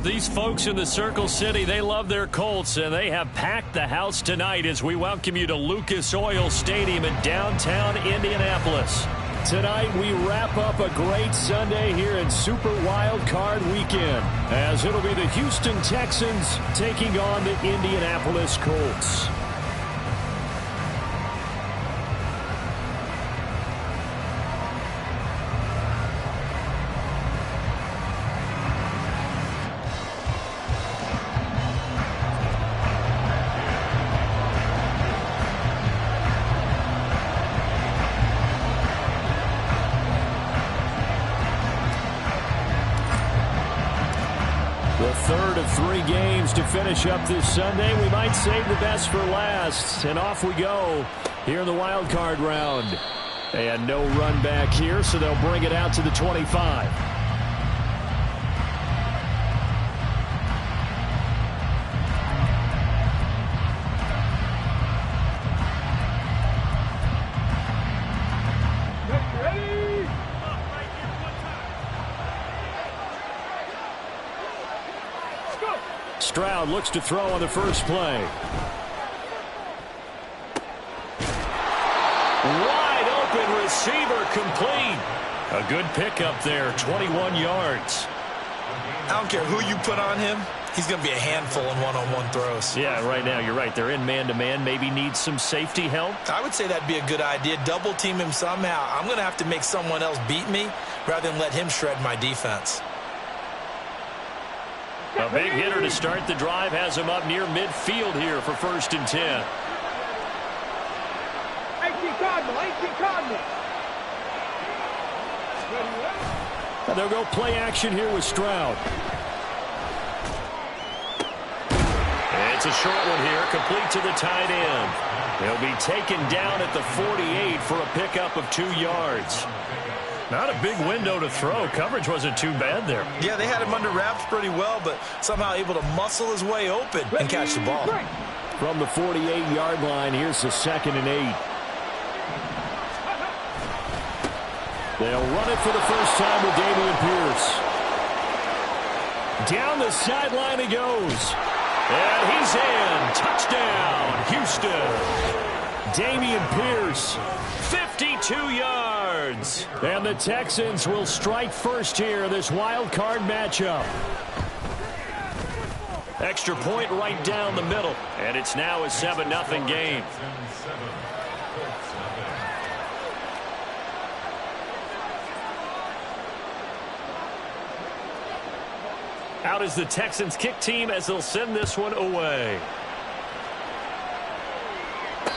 These folks in the Circle City, they love their Colts, and they have packed the house tonight as we welcome you to Lucas Oil Stadium in downtown Indianapolis. Tonight, we wrap up a great Sunday here in Super Wildcard Weekend, as it'll be the Houston Texans taking on the Indianapolis Colts. The third of 3 games to finish up this Sunday. We might save the best for last. And off we go here in the wild card round. And no run back here, so they'll bring it out to the 25. Stroud looks to throw on the first play. Wide open receiver complete. A good pickup there, 21 yards. I don't care who you put on him. He's going to be a handful in one-on-one throws. Yeah, right now, you're right. They're in man-to-man. Maybe need some safety help. I would say that'd be a good idea. Double team him somehow. I'm going to have to make someone else beat me rather than let him shred my defense. A big hitter to start the drive has him up near midfield here for 1st and 10. 18 Cardinal. And they'll go play action here with Stroud. It's a short one here, complete to the tight end. He'll be taken down at the 48 for a pickup of 2 yards. Not a big window to throw. Coverage wasn't too bad there. Yeah, they had him under wraps pretty well, but somehow able to muscle his way open and catch the ball. From the 48-yard line, here's the 2nd and 8. They'll run it for the first time with Dameon Pierce. Down the sideline he goes. And he's in. Touchdown, Houston. Dameon Pierce, 52 yards. And the Texans will strike first here in this wild card matchup. Extra point right down the middle. And it's now a 7-0 game. Out is the Texans kick team as they'll send this one away.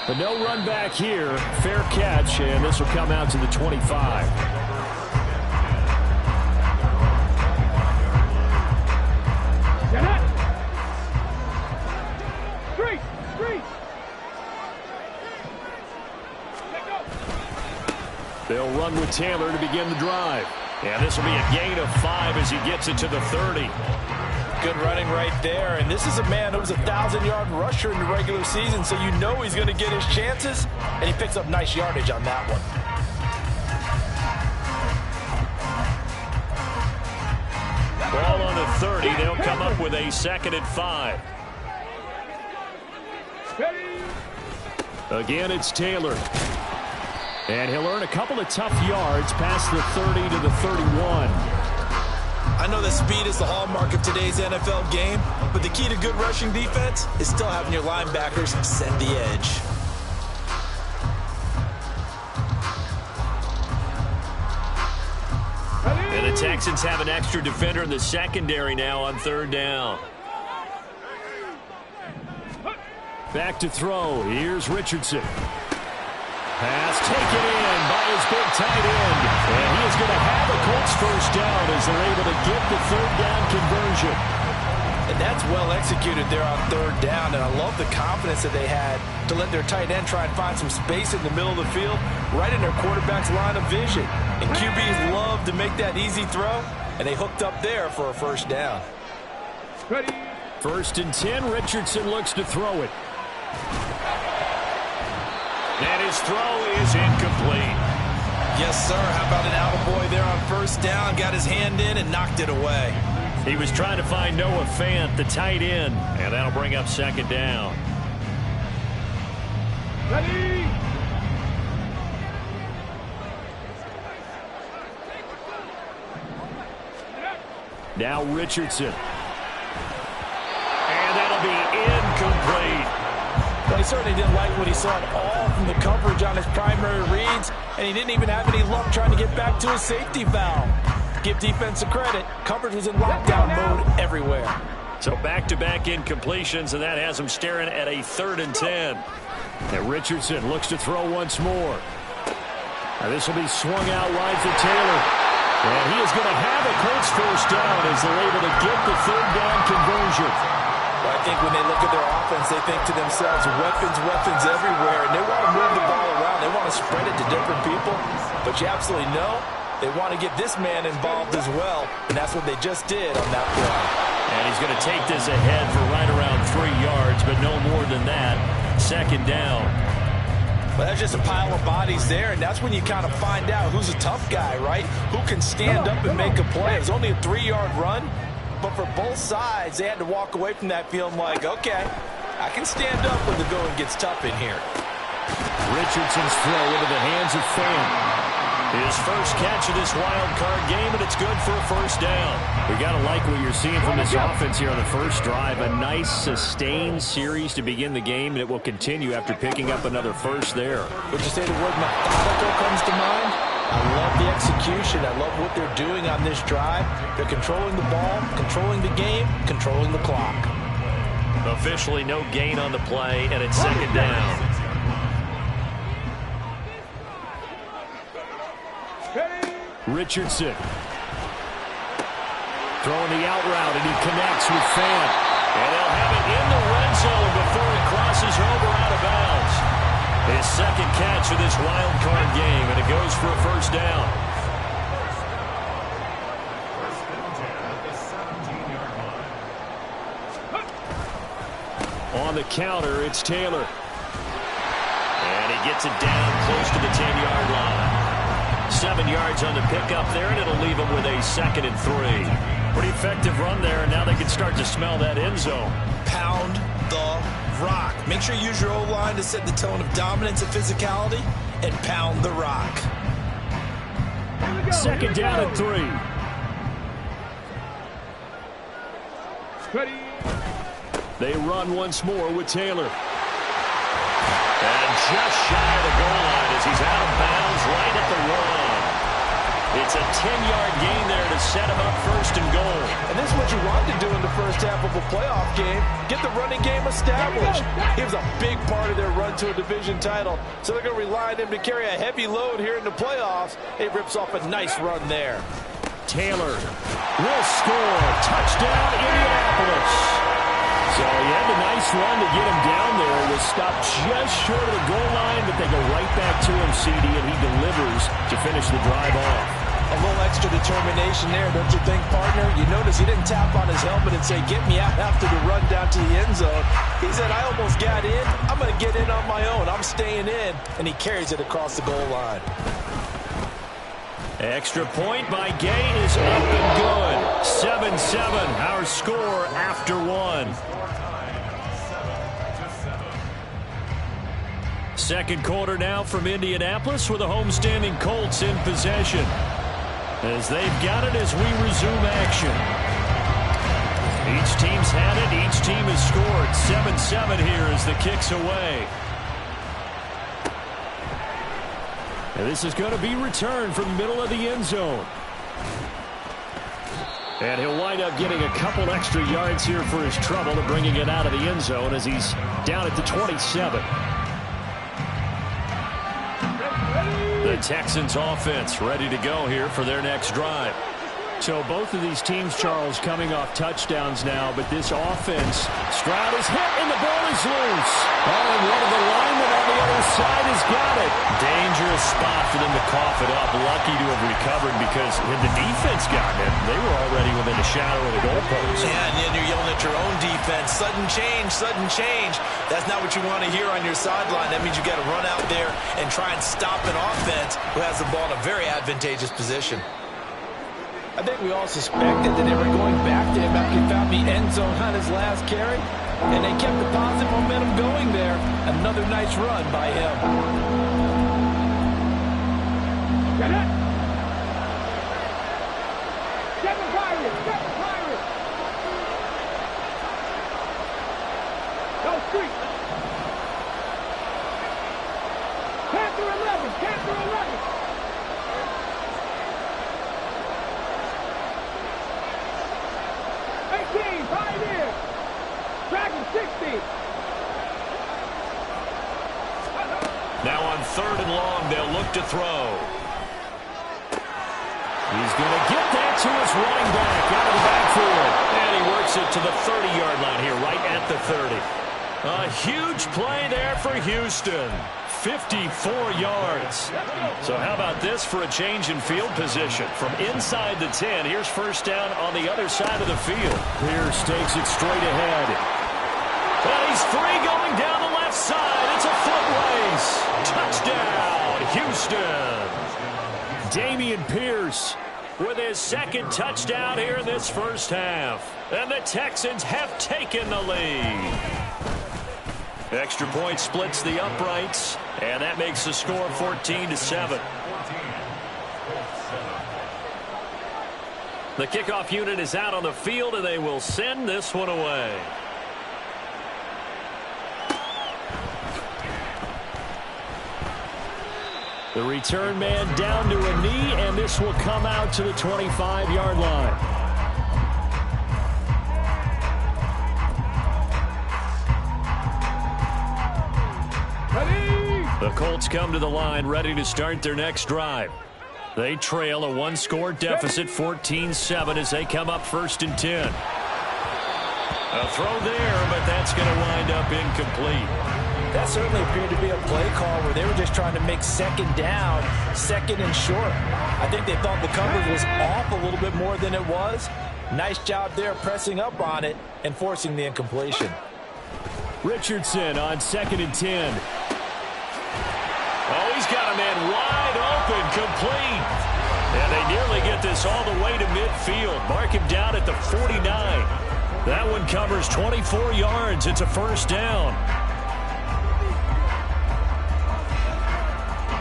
But no run back here. Fair catch, and this will come out to the 25. They'll run with Taylor to begin the drive. And this will be a gain of 5 as he gets it to the 30. Good running right there. And this is a man who was a 1,000-yard rusher in the regular season, so you know he's going to get his chances, and he picks up nice yardage on that one. Ball on the 30. They'll come up with a 2nd and 5. Again, it's Taylor. And he'll earn a couple of tough yards past the 30 to the 31. I know that speed is the hallmark of today's NFL game, but the key to good rushing defense is still having your linebackers set the edge. And the Texans have an extra defender in the secondary now on 3rd down. Back to throw. Here's Richardson. Pass taken in by his big tight end. And he is going to have a Colts first down as they're able to get the 3rd down conversion. And that's well executed there on 3rd down. And I love the confidence that they had to let their tight end try and find some space in the middle of the field, right in their quarterback's line of vision. And QBs love to make that easy throw, and they hooked up there for a first down. Ready. 1st and 10. Richardson looks to throw it. And his throw is incomplete. Yes, sir. How about an attaboy there on 1st down? Got his hand in and knocked it away. He was trying to find Noah Fant, the tight end, and that'll bring up second down. Ready. Now Richardson. And that'll be incomplete. But he certainly didn't like what he saw at all from the coverage on his primary reads, and he didn't even have any luck trying to get back to his safety valve. Give defense a credit. Coverage was in lockdown mode everywhere. So back-to-back incompletions, and that has him staring at a 3rd and 10. And Richardson looks to throw once more. This will be swung out wide for Taylor. And he is going to have a Colts first down as they're able to get the 3rd down conversion. Well, I think when they look at their offense, they think to themselves, weapons, weapons everywhere, and they want to move the ball around. They want to spread it to different people. But you absolutely know they want to get this man involved as well, and that's what they just did on that play. And he's going to take this ahead for right around 3 yards, but no more than that. 2nd down. But that's just a pile of bodies there, and that's when you kind of find out who's a tough guy, right? Who can stand up and make a play. It was only a 3-yard run, but for both sides, they had to walk away from that feeling like, okay, I can stand up when the going gets tough in here. Richardson's throw into the hands of Fant. His first catch of this wild card game, and it's good for a first down. We got to like what you're seeing from this offense here on the first drive. A nice, sustained series to begin the game, and it will continue after picking up another first there. Would you say the word methodical comes to mind? I love the execution. I love what they're doing on this drive. They're controlling the ball, controlling the game, controlling the clock. Officially no gain on the play, and it's 2nd down. Richardson throwing the out route, and he connects with Fant. And they'll have it in the red zone before it crosses over out of bounds. His 2nd catch of this wild card game, and it goes for a first down. On the counter, it's Taylor. And he gets it down close to the 10-yard line. 7 yards on the pickup there, and it'll leave him with a 2nd and 3. Pretty effective run there, and now they can start to smell that end zone. Pound the rock. Make sure you use your O-line to set the tone of dominance and physicality, and pound the rock. 2nd down and 3. Ready. They run once more with Taylor. And just shy of the goal line as he's out of bounds right at the 1. It's a 10-yard gain there to set him up 1st and goal. And this is what you want to do in the first half of a playoff game. Get the running game established. He was a big part of their run to a division title. So they're going to rely on him to carry a heavy load here in the playoffs. He rips off a nice run there. Taylor will score. Touchdown, Indianapolis. So he had a nice run to get him down there. It was stopped just short of the goal line, but they go right back to him, CD, and he delivers to finish the drive off. A little extra determination there, don't you think, partner? You notice he didn't tap on his helmet and say, get me out after the run down to the end zone. He said, I almost got in. I'm going to get in on my own. I'm staying in. And he carries it across the goal line. Extra point by Gay is up and good. 7-7, our score after 1. 2nd quarter now from Indianapolis with the homestanding Colts in possession. As they've got it as we resume action. Each team's had it. Each team has scored. 7-7 here as the kick's away. And this is going to be returned from the middle of the end zone. And he'll wind up getting a couple extra yards here for his trouble to bringing it out of the end zone as he's down at the 27. The Texans offense ready to go here for their next drive. So both of these teams, Charles, coming off touchdowns now, but this offense, Stroud is hit and the ball is loose. Oh, and one of the linemen on the other side has got it. Dangerous spot for them to cough it up. Lucky to have recovered because had the defense gotten it, they were already within a shadow of the goalpost. Yeah, and then you're yelling at your own defense. Sudden change, sudden change. That's not what you want to hear on your sideline. That means you got to run out there and try and stop an offense who has the ball in a very advantageous position. I think we all suspected that they were going back to him after he found the end zone on his last carry. And they kept the positive momentum going there. Another nice run by him. Get it! Get the Pirates! Get the Pirates! No street! Panther 11! Panther 11! Pioneer! Dragon 60! Now on 3rd and long, they'll look to throw. He's going to get that to his running back out of the backfield. And he works it to the 30-yard line here, right at the 30. A huge play there for Houston. 54 yards. So how about this for a change in field position? From inside the 10, here's first down on the other side of the field. Pierce takes it straight ahead. And he's free going down the left side. It's a foot race. Touchdown, Houston. Dameon Pierce with his second touchdown here in this first half. And the Texans have taken the lead. Extra point splits the uprights, and that makes the score 14-7. The kickoff unit is out on the field, and they will send this one away. The return man down to a knee, and this will come out to the 25-yard line. The Colts come to the line ready to start their next drive. They trail a one-score deficit, 14-7, as they come up 1st and 10. A throw there, but that's going to wind up incomplete. That certainly appeared to be a play call where they were just trying to make second down, 2nd and short. I think they thought the coverage was off a little bit more than it was. Nice job there pressing up on it and forcing the incompletion. Richardson on 2nd and 10. Oh, he's got a man wide open, complete. And they nearly get this all the way to midfield. Mark him down at the 49. That one covers 24 yards. It's a first down.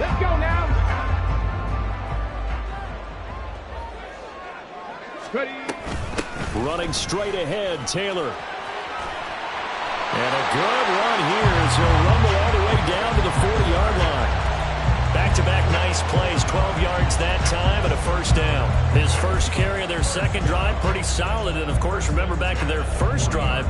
Let's go now. Ready. Running straight ahead, Taylor. And a good run here as he'll rumble all the way down to the 40-yard line. Back-to-back nice plays, 12 yards that time and a first down. His first carry of their second drive, pretty solid. And, of course, remember back to their first drive,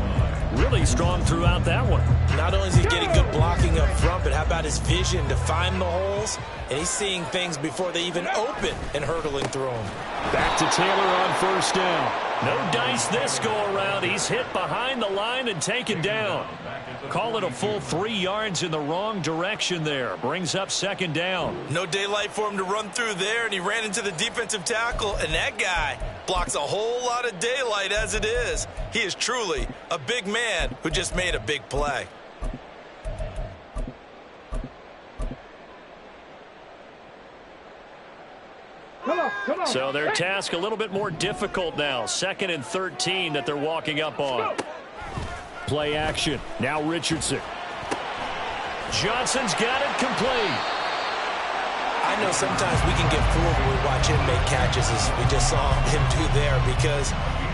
really strong throughout that one. Not only is he getting good blocking up front, but how about his vision to find the holes? And he's seeing things before they even open and hurdling through them. Back to Taylor on first down. No dice this go-around. He's hit behind the line and taken down. Call it a full 3 yards in the wrong direction there. Brings up second down. No daylight for him to run through there, and he ran into the defensive tackle, and that guy blocks a whole lot of daylight as it is. He is truly a big man who just made a big play. Come on. So their task a little bit more difficult now. 2nd and 13 that they're walking up on. Play action. Now Richardson. Johnson's got it complete. I know sometimes we can get fooled when we watch him make catches, as we just saw him do there, because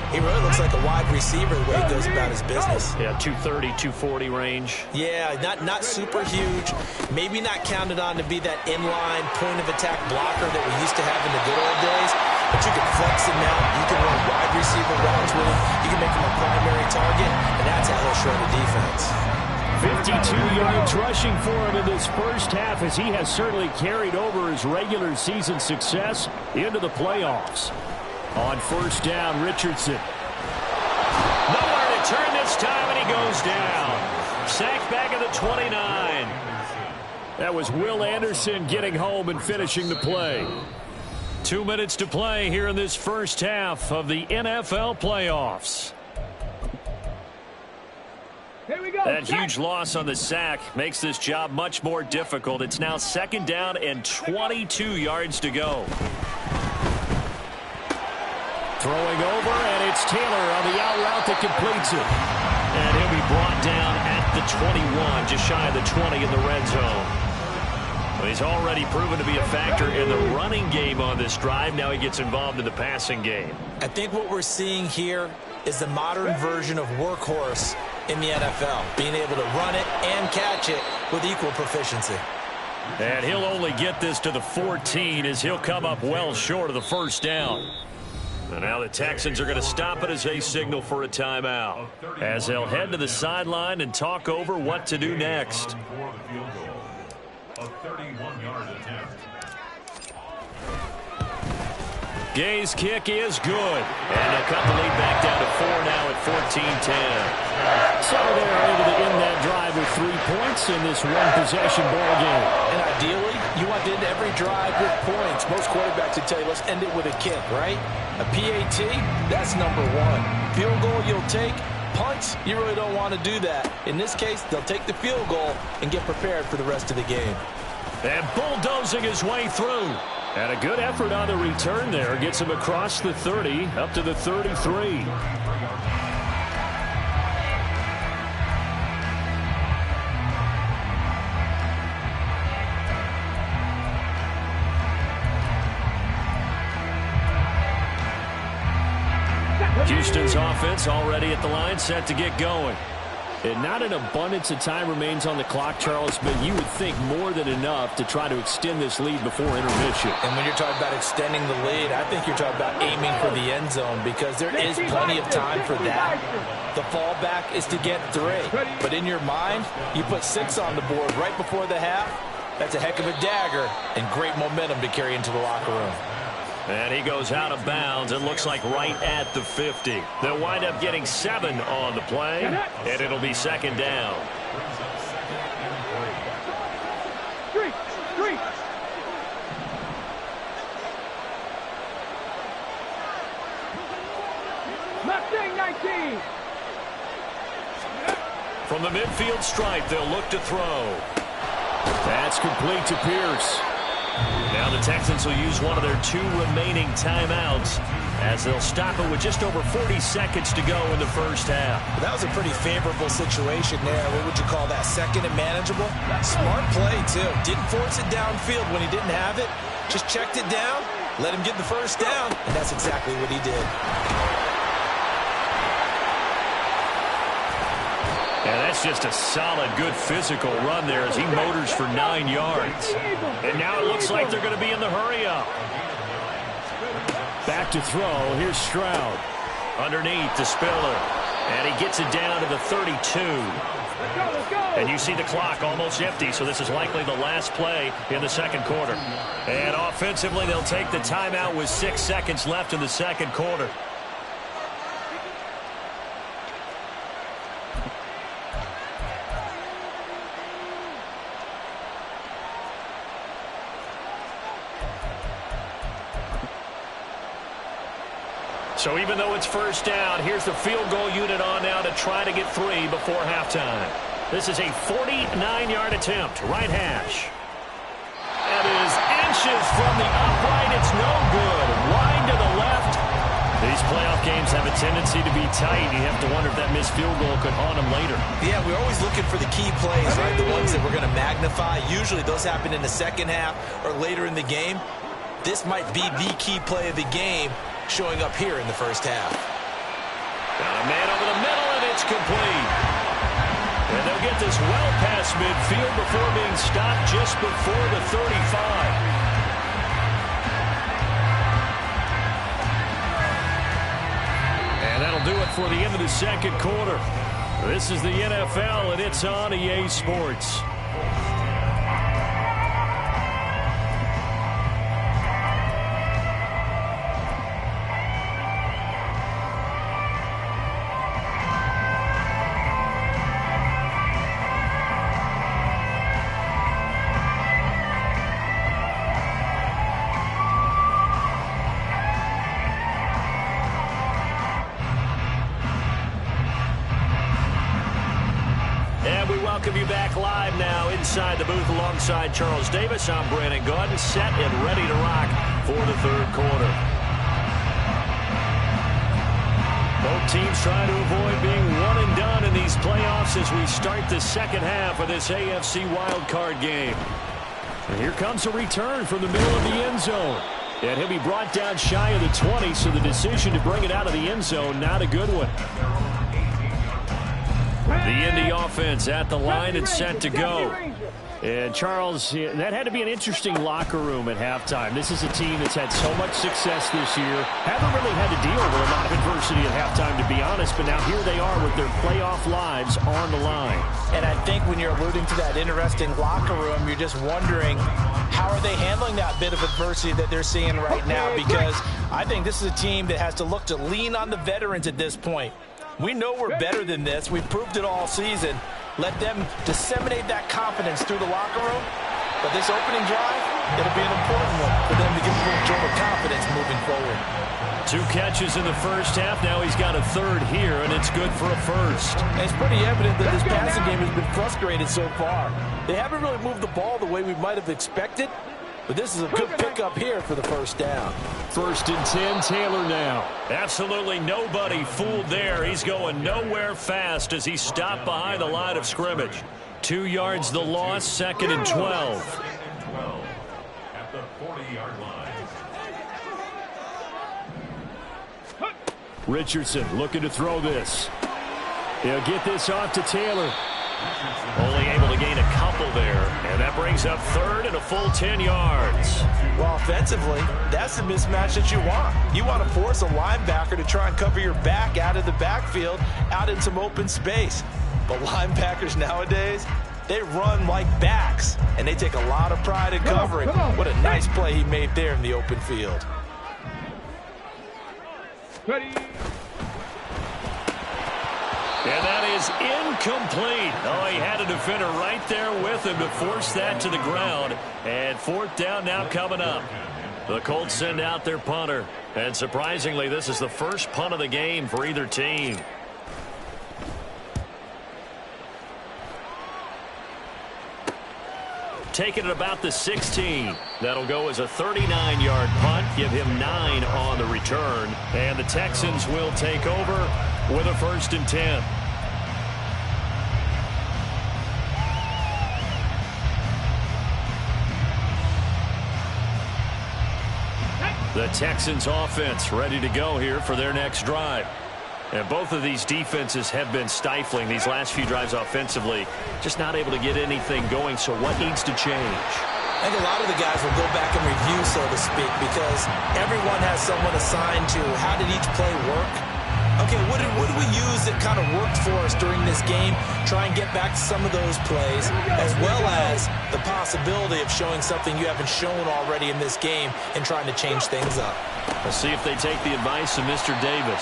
he really looks like a wide receiver the way he goes about his business. Yeah, 230, 240 range. Yeah, not super huge. Maybe not counted on to be that inline point-of-attack blocker that we used to have in the good old days. But you can flex him out. You can run wide receiver routes with him. You can make him a primary target, and that's how he'll shred the defense. 52 yards rushing for him in this first half, as he has certainly carried over his regular season success into the playoffs. On first down, Richardson. Nowhere to turn this time, and he goes down. Sacked back at the 29. That was Will Anderson getting home and finishing the play. 2 minutes to play here in this first half of the NFL playoffs. Here we go. That huge loss on the sack makes this job much more difficult. It's now second down and 22 yards to go. Throwing over, and it's Taylor on the out route that completes it. And he'll be brought down at the 21, just shy of the 20 in the red zone. Well, he's already proven to be a factor in the running game on this drive. Now he gets involved in the passing game. I think what we're seeing here is the modern version of workhorse in the NFL, being able to run it and catch it with equal proficiency. And he'll only get this to the 14 as he'll come up well short of the first down. And now the Texans are going to stop it as they signal for a timeout, as they'll head to the sideline and talk over what to do next. A 31-yard attempt. Gay's kick is good. And they'll cut the lead back down to 4 now at 14-10. So they're able to end that drive with 3 points in this one-possession ball game. And ideally, you want to end every drive with points. Most quarterbacks would tell you, let's end it with a kick, right? A PAT, that's number 1. Field goal you'll take. Punts, you really don't want to do that. In this case, they'll take the field goal and get prepared for the rest of the game. And bulldozing his way through. And a good effort on the return there. Gets him across the 30, up to the 33. Houston's offense already at the line, set to get going. And not an abundance of time remains on the clock, Charles, but you would think more than enough to try to extend this lead before intermission. And when you're talking about extending the lead, I think you're talking about aiming for the end zone, because there is plenty of time for that. The fallback is to get 3. But in your mind, you put 6 on the board right before the half. That's a heck of a dagger and great momentum to carry into the locker room. And he goes out of bounds. It looks like right at the 50. They'll wind up getting 7 on the play, and it'll be second down. Street. Mustang 19. From the midfield stripe, they'll look to throw. That's complete to Pierce. Now the Texans will use one of their 2 remaining timeouts as they'll stop it with just over 40 seconds to go in the first half. Well, that was a pretty favorable situation there. What would you call that? Second and manageable? Smart play, too. Didn't force it downfield when he didn't have it. Just checked it down, let him get the first down, and that's exactly what he did. And that's just a solid, good physical run there as he motors for 9 yards. And now it looks like they're going to be in the hurry-up. Back to throw. Here's Stroud. Underneath to Spiller. And he gets it down to the 32. And you see the clock almost empty, so this is likely the last play in the second quarter. And offensively, they'll take the timeout with 6 seconds left in the second quarter. So even though it's first down, here's the field goal unit on now to try to get 3 before halftime. This is a 49-yard attempt, right hash. That is inches from the upright. It's no good. Wide to the left. These playoff games have a tendency to be tight. You have to wonder if that missed field goal could haunt them later. Yeah, we're always looking for the key plays, right? The ones that we're going to magnify. Usually those happen in the second half or later in the game. This might be the key play of the game, showing up here in the first half. Got a man over the middle, and it's complete. And they'll get this well past midfield before being stopped just before the 35. And that'll do it for the end of the second quarter. This is the NFL, and it's on EA Sports. Welcome you back live now inside the booth alongside Charles Davis. I'm Brandon Gaudin, set and ready to rock for the third quarter. Teams trying to avoid being one and done in these playoffs as we start the second half of this AFC wildcard game. And here comes a return from the middle of the end zone. And he'll be brought down shy of the 20, so the decision to bring it out of the end zone, not a good one. The Indy offense at the line and set to go. And Charles, that had to be an interesting locker room at halftime. This is a team that's had so much success this year. Haven't really had to deal with a lot of adversity at halftime, to be honest. But now here they are with their playoff lives on the line. And I think when you're alluding to that interesting locker room, you're just wondering, how are they handling that bit of adversity that they're seeing right now? Because I think this is a team that has to look to lean on the veterans at this point. We know we're better than this. We've proved it all season. Let them disseminate that confidence through the locker room. But this opening drive, it'll be an important one for them to get a little jolt of confidence moving forward. 2 catches in the first half. Now he's got a third here, and it's good for a first. And it's pretty evident that this passing game has been frustrated so far. They haven't really moved the ball the way we might have expected. But this is a good pickup here for the first down. 1st and 10, Taylor now. Absolutely nobody fooled there. He's going nowhere fast as he stopped behind the line of scrimmage. 2 yards the loss, 2nd and 12. At the 40-yard line. Richardson looking to throw this. He'll get this off to Taylor. Only able to gain a couple there, and that brings up 3rd and a full 10 yards. Well, offensively, that's the mismatch that you want. You want to force a linebacker to try and cover your back out of the backfield, out in some open space. But linebackers nowadays, they run like backs, and they take a lot of pride in covering. What a nice play he made there in the open field. Ready. And that is incomplete. Oh, he had a defender right there with him to force that to the ground. And 4th down now coming up. The Colts send out their punter. And surprisingly, this is the first punt of the game for either team. Taking it about the 16. That'll go as a 39-yard punt. Give him 9 on the return. And the Texans will take over with a 1st and 10. The Texans offense ready to go here for their next drive. And both of these defenses have been stifling these last few drives offensively. Just not able to get anything going, so what needs to change? I think a lot of the guys will go back and review, so to speak, because everyone has someone assigned to how did each play work. Okay, what did we use that kind of worked for us during this game? Try and get back to some of those plays, as well as the possibility of showing something you haven't shown already in this game and trying to change things up. We'll see if they take the advice of Mr. Davis.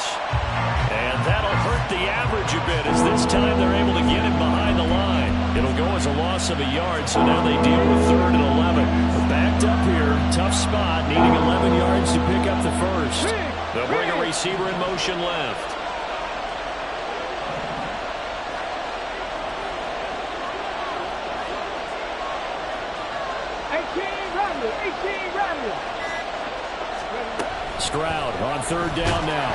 And that'll hurt the average a bit as this time they're able to get him behind the line. It'll go as a loss of a yard, so now they deal with 3rd and 11. We're backed up here, tough spot, needing 11 yards to pick up the first. They'll bring a receiver in motion left. Stroud on 3rd down now.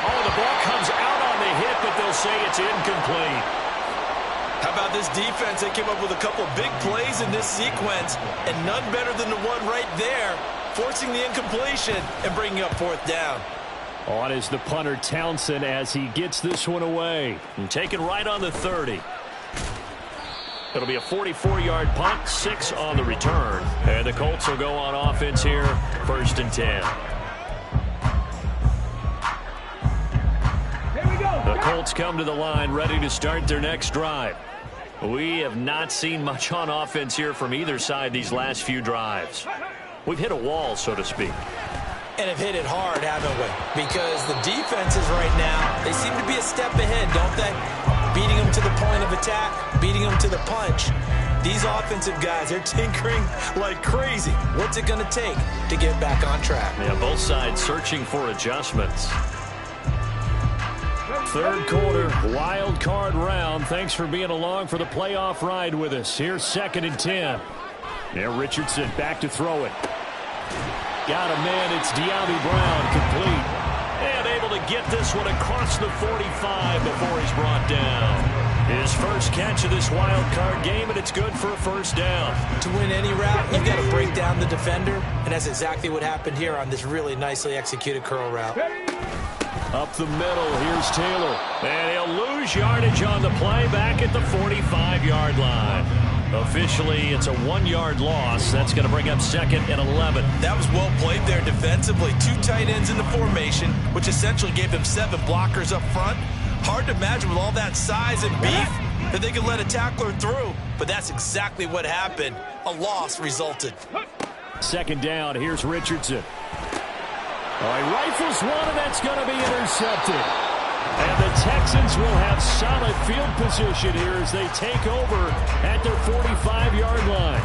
Oh, the ball comes out on the hit, but they'll say it's incomplete. How about this defense? They came up with a couple big plays in this sequence, and none better than the one right there, forcing the incompletion and bringing up 4th down. On is the punter Townsend as he gets this one away. And taken right on the 30. It'll be a 44-yard punt, 6 on the return. And the Colts will go on offense here, 1st and 10. The Colts come to the line ready to start their next drive. We have not seen much on offense here from either side these last few drives. We've hit a wall, so to speak. And have hit it hard, haven't we? Because the defenses right now, they seem to be a step ahead, don't they? Beating them to the point of attack, beating them to the punch. These offensive guys, they're tinkering like crazy. What's it going to take to get back on track? Yeah, both sides searching for adjustments. 3rd quarter, wild card round. Thanks for being along for the playoff ride with us. Here's 2nd and 10. Now Richardson back to throw it. Got a man. It's De'Ami Brown complete. And able to get this one across the 45 before he's brought down. His first catch of this wild card game, and it's good for a first down. To win any route, you've got to break down the defender, and that's exactly what happened here on this really nicely executed curl route. Up the middle, here's Taylor. And he'll lose yardage on the play back at the 45-yard line. Officially, it's a 1-yard loss. That's going to bring up 2nd and 11. That was well played there defensively. 2 tight ends in the formation, which essentially gave them 7 blockers up front. Hard to imagine with all that size and beef that they could let a tackler through. But that's exactly what happened. A loss resulted. 2nd down, here's Richardson. He rifles one, and that's going to be intercepted. And the Texans will have solid field position here as they take over at their 45-yard line.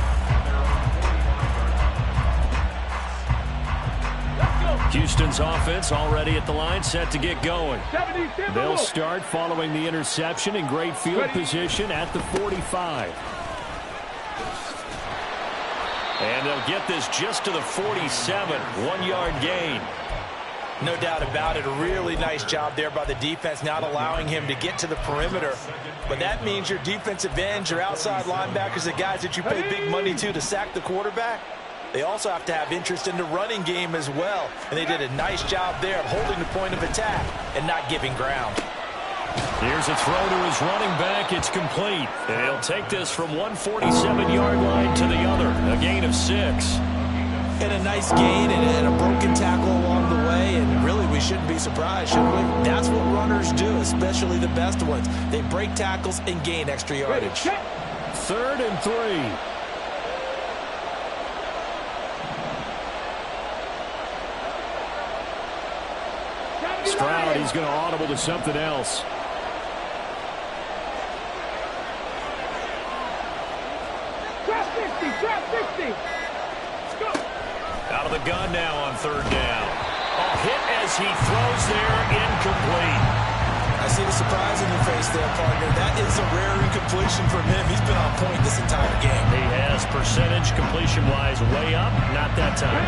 Houston's offense already at the line, set to get going. They'll start following the interception in great field position at the 45. And they'll get this just to the 47, 1-yard gain. No doubt about it. A really nice job there by the defense, not allowing him to get to the perimeter. But that means your defensive ends, your outside linebackers, the guys that you pay big money to sack the quarterback, they also have to have interest in the running game as well. And they did a nice job there of holding the point of attack and not giving ground. Here's a throw to his running back. It's complete. And he'll take this from one 47-yard line to the other. A gain of 6. And a nice gain and a broken tackle along the way. And really, we shouldn't be surprised, should we? That's what runners do, especially the best ones. They break tackles and gain extra yardage. 3rd and 3. Stroud, he's going to audible to something else. Trap 60. Let's go. Out of the gun now on 3rd down. A hit as he throws there, incomplete. I see the surprise in your face there, partner. That is a rare incompletion from him. He's been on point this entire game. He has percentage completion-wise way up, not that time.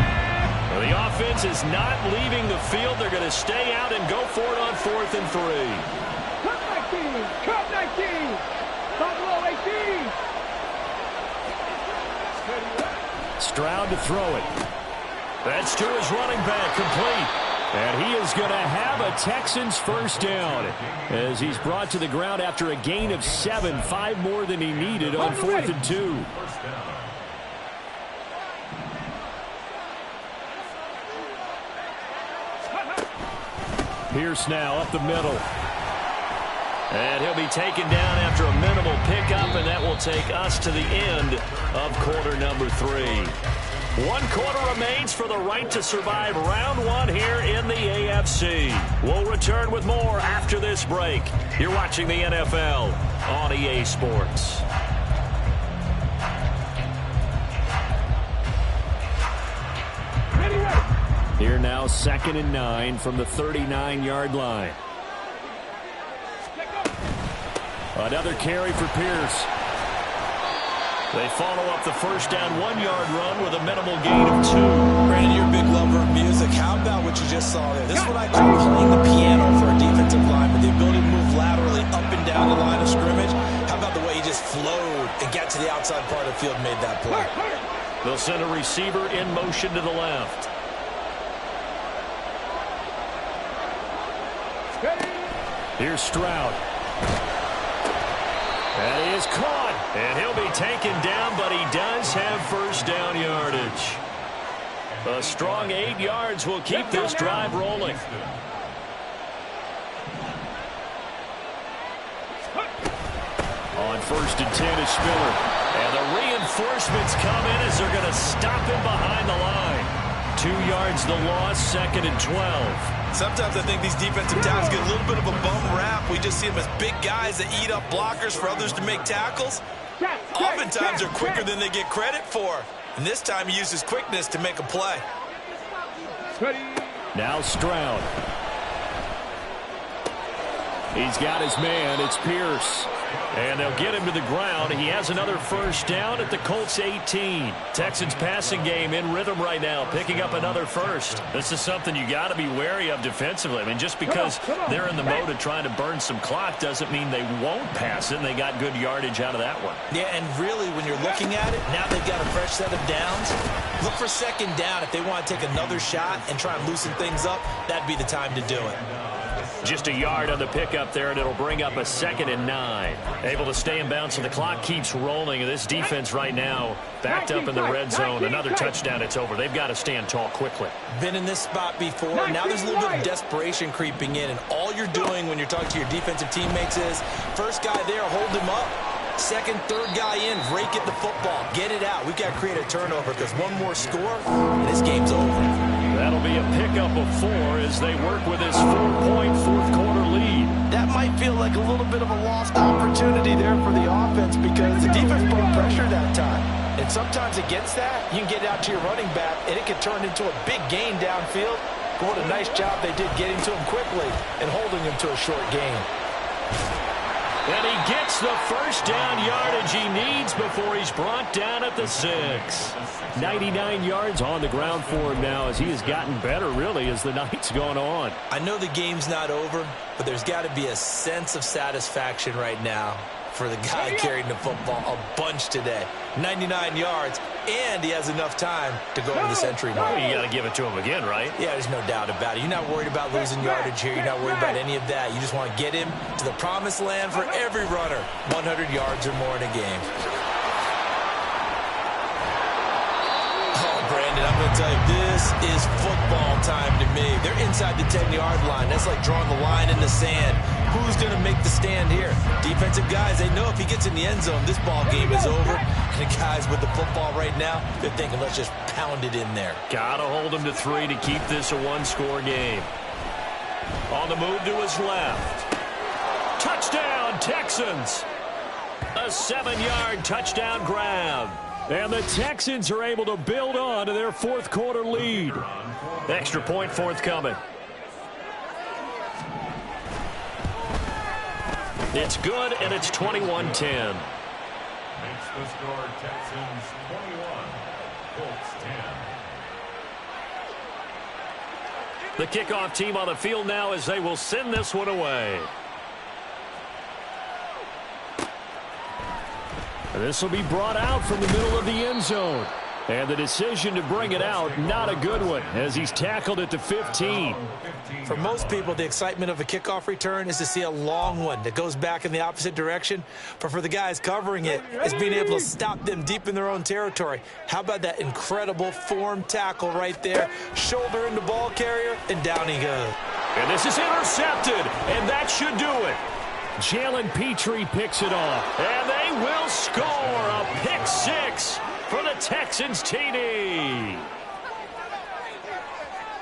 Well, the offense is not leaving the field. They're going to stay out and go for it on 4th and 3. Cut 19. Buffalo 18. Stroud to throw it. That's to his running back, complete. And he is going to have a Texans first down as he's brought to the ground after a gain of 7, 5 more than he needed on 4th and 2. Pierce now up the middle. And he'll be taken down after a minimal pickup, and that will take us to the end of quarter number 3. 1 quarter remains for the right to survive round 1 here in the AFC. We'll return with more after this break. You're watching the NFL on EA Sports. Here now, 2nd and 9 from the 39-yard line. Another carry for Pierce. They follow up the first down 1-yard run with a minimal gain of 2. Brandon, you're a big lover of music. How about what you just saw there? This is what I call playing the piano for a defensive lineman. The ability to move laterally up and down the line of scrimmage. How about the way he just flowed and got to the outside part of the field and made that play? They'll send a receiver in motion to the left. Here's Stroud. And he is caught. And he'll be taken down, but he does have first down yardage. A strong 8 yards will keep this drive rolling. On 1st and 10 is Spiller. And the reinforcements come in as they're going to stop him behind the line. 2 yards the loss, 2nd and 12. Sometimes I think these defensive tackles get a little bit of a bum rap. We just see them as big guys that eat up blockers for others to make tackles. Oftentimes they're quicker than they get credit for. And this time he uses quickness to make a play. Now Stroud. He's got his man. It's Pierce. And they'll get him to the ground. He has another first down at the Colts 18. Texans passing game in rhythm right now, picking up another first. This is something you got to be wary of defensively. I mean, just because they're in the mode of trying to burn some clock doesn't mean they won't pass it, and they got good yardage out of that one. Yeah, and really, when you're looking at it, now they've got a fresh set of downs. Look for second down. If they want to take another shot and try and loosen things up, that'd be the time to do it. Just a yard on the pickup there, and it'll bring up a 2nd and 9. Able to stay in bounds, so the clock keeps rolling. This defense right now backed up in the red zone. Another touchdown, it's over. They've got to stand tall quickly. Been in this spot before. Now there's a little bit of desperation creeping in, and all you're doing when you're talking to your defensive teammates is, first guy there, hold him up. Second, third guy in, rake at the football. Get it out. We've got to create a turnover because one more score, and this game's over. That'll be a pickup of 4 as they work with this 4-point fourth-quarter lead. That might feel like a little bit of a lost opportunity there for the offense because the defense put pressure that time. And sometimes against that, you can get out to your running back, and it can turn into a big gain downfield. But what a nice job they did getting to him quickly and holding him to a short gain. And he gets the first down yardage he needs before he's brought down at the 6. 99 yards on the ground for him now as he has gotten better, really, as the night's gone on. I know the game's not over, but there's got to be a sense of satisfaction right now for the guy carrying the football a bunch today. 99 yards, and he has enough time to go over the century mark. Well, you got to give it to him again, right? Yeah, there's no doubt about it. You're not worried about losing yardage here. You're not worried about any of that. You just want to get him to the promised land for every runner. 100 yards or more in a game. Brandon, I'm going to tell you, this is football time to me. They're inside the 10-yard line. That's like drawing the line in the sand. Who's going to make the stand here? Defensive guys, they know if he gets in the end zone, this ball game is over. And the guys with the football right now, they're thinking, let's just pound it in there. Got to hold him to 3 to keep this a one-score game. On the move to his left. Touchdown, Texans. A 7-yard touchdown grab. And the Texans are able to build on to their fourth-quarter lead. Extra point forthcoming. It's good, and it's 21-10. Makes the score Texans 21, Colts 10. The kickoff team on the field now as they will send this one away. This will be brought out from the middle of the end zone. And the decision to bring it out, not a good one, as he's tackled at the 15. For most people, the excitement of a kickoff return is to see a long one that goes back in the opposite direction. But for the guys covering it, it's being able to stop them deep in their own territory. How about that incredible form tackle right there? Shoulder into ball carrier, and down he goes. And this is intercepted, and that should do it. Jalen Petrie picks it off, and they will score a pick 6 for the Texans TD.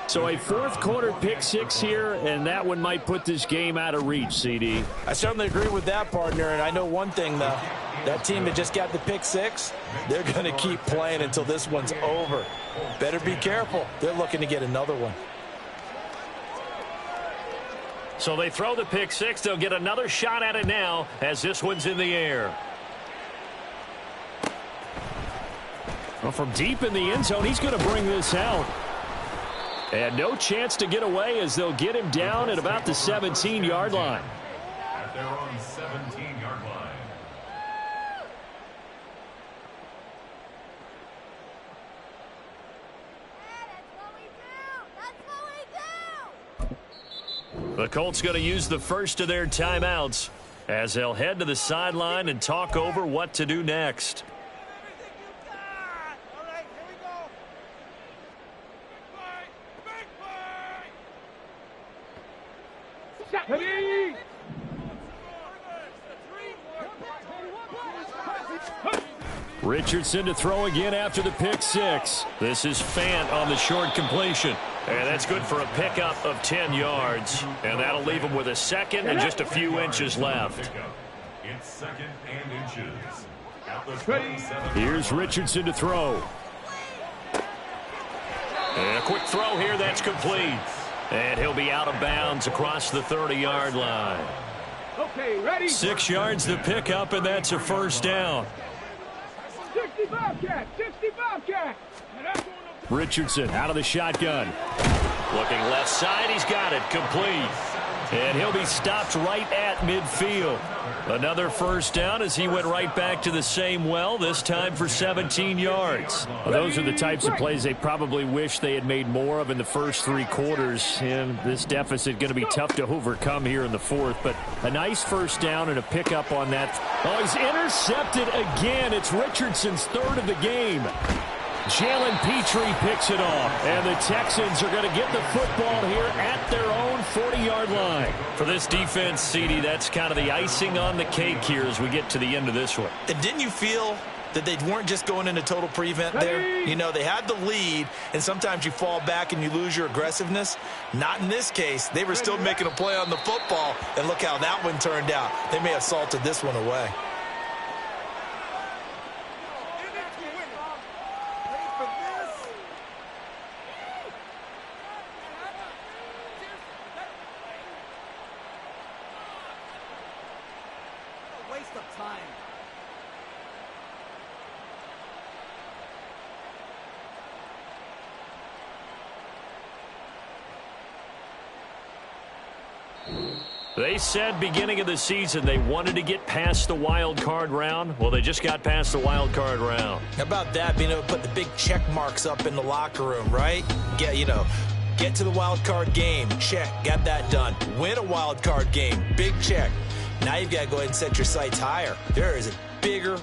So a fourth-quarter pick 6 here, and that one might put this game out of reach, CD. I certainly agree with that, partner, and I know one thing, though. That team that just got the pick 6, they're going to keep playing until this one's over. Better be careful. They're looking to get another one. So they throw the pick 6. They'll get another shot at it now as this one's in the air. Well, from deep in the end zone, he's going to bring this out. And no chance to get away as they'll get him down at about the 17-yard line. At their own 17-yard line. The Colts going to use the first of their timeouts as they'll head to the sideline and talk over what to do next. Richardson to throw again after the pick 6. This is Fant on the short completion. And that's good for a pickup of 10 yards. And that'll leave him with a second and just a few inches left. It's second and inches. At the 27. Here's Richardson to throw. And a quick throw here, that's complete. And he'll be out of bounds across the 30-yard line. Okay, ready? 6 yards the pickup, and that's a first down. 65 cat, 65 cat. Richardson out of the shotgun. Looking left side, he's got it, complete. And he'll be stopped right at midfield. Another first down as he went right back to the same well, this time for 17 yards. Well, those are the types of plays they probably wish they had made more of in the first 3 quarters. And this deficit going to be tough to overcome here in the fourth. But a nice first down and a pickup on that. Oh, he's intercepted again. It's Richardson's 3rd of the game. Jalen Petrie picks it off, and the Texans are going to get the football here at their own 40-yard line. For this defense, CD, that's kind of the icing on the cake here as we get to the end of this one. And didn't you feel that they weren't just going into total prevent there? You know, they had the lead, and sometimes you fall back and you lose your aggressiveness. Not in this case. They were still making a play on the football, and look how that one turned out. They may have salted this one away. Waste of time. They said beginning of the season they wanted to get past the wild card round. Well, they just got past the wild card round. How about that, being able to put the big check marks up in the locker room, right? Get to the wild card game, check, got that done. Win a wild card game, big check. Now you've got to go ahead and set your sights higher. There is a bigger